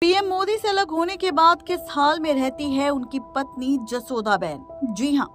PM Modi से अलग होने के बाद किस हाल में रहती है उनकी पत्नी जसोदाबेन। जी हां,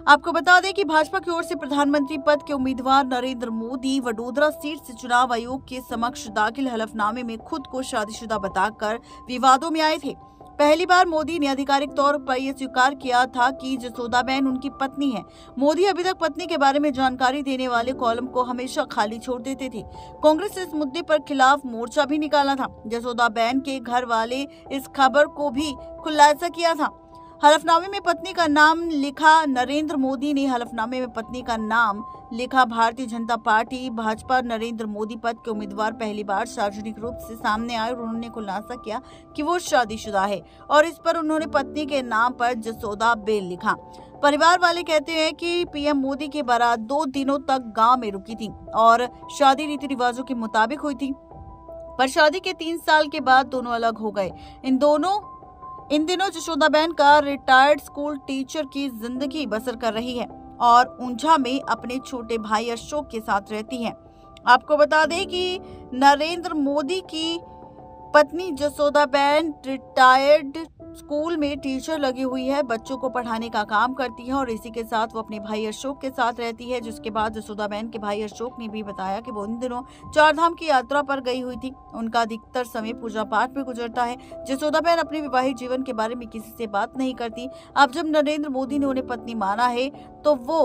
आपको बता दें कि भाजपा की ओर से प्रधानमंत्री पद के उम्मीदवार नरेंद्र मोदी वडोदरा सीट से चुनाव आयोग के समक्ष दाखिल हलफनामे में खुद को शादीशुदा बताकर विवादों में आए थे। पहली बार मोदी ने आधिकारिक तौर पर यह स्वीकार किया था कि जसोदाबेन उनकी पत्नी है। मोदी अभी तक पत्नी के बारे में जानकारी देने वाले कॉलम को हमेशा खाली छोड़ देते थे। कांग्रेस इस मुद्दे पर खिलाफ मोर्चा भी निकाला था। जसोदाबेन के घर वाले इस खबर को भी खुलासा किया था। हलफनामे में पत्नी का नाम लिखा नरेंद्र मोदी ने हलफनामे में पत्नी का नाम लिखा भारतीय जनता पार्टी भाजपा नरेंद्र मोदी पद के उम्मीदवार पहली बार सार्वजनिक रूप से सामने आए और उन्होंने खुलासा किया कि वो शादीशुदा है और इस पर उन्होंने पत्नी के नाम पर जसोदाबेन लिखा। परिवार वाले कहते हैं कि पीएम मोदी की बारात 2 दिनों तक गांव में रुकी थी और शादी रीति रिवाजों के मुताबिक हुई थी, पर शादी के 3 साल के बाद दोनों अलग हो गए। इन दिनों जसोदाबेन का रिटायर्ड स्कूल टीचर की जिंदगी बसर कर रही है और ऊंझा में अपने छोटे भाई अशोक के साथ रहती है। आपको बता दें कि नरेंद्र मोदी की पत्नी जसोदाबेन रिटायर्ड स्कूल में टीचर लगी हुई है, बच्चों को पढ़ाने का काम करती है और इसी के साथ वो अपने भाई अशोक के साथ रहती है। जिसके बाद जसोदाबेन के भाई अशोक ने भी बताया कि वो इन दिनों 4 धाम की यात्रा पर गई हुई थी। उनका अधिकतर समय पूजा पाठ में गुजरता है। जसोदाबेन अपने विवाहित जीवन के बारे में किसी से बात नहीं करती। अब जब नरेंद्र मोदी ने उन्हें पत्नी माना है तो वो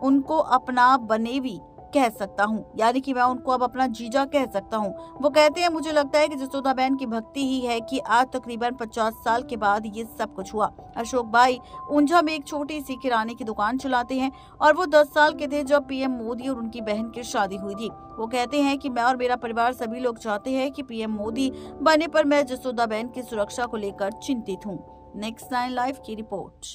उनको अपना बनेवी कह सकता हूँ, यानी कि मैं उनको अब अपना जीजा कह सकता हूँ। वो कहते हैं, मुझे लगता है कि जसोदाबेन की भक्ति ही है कि आज तकरीबन 50 साल के बाद ये सब कुछ हुआ। अशोक भाई ऊंझा में एक छोटी सी किराने की दुकान चलाते हैं और वो 10 साल के थे जब पीएम मोदी और उनकी बहन की शादी हुई थी। वो कहते हैं कि मैं और मेरा परिवार सभी लोग चाहते हैं कि पीएम मोदी बनने पर मैं जसोदाबेन की सुरक्षा को लेकर चिंतित हूँ। नेक्स्ट 9 लाइव की रिपोर्ट।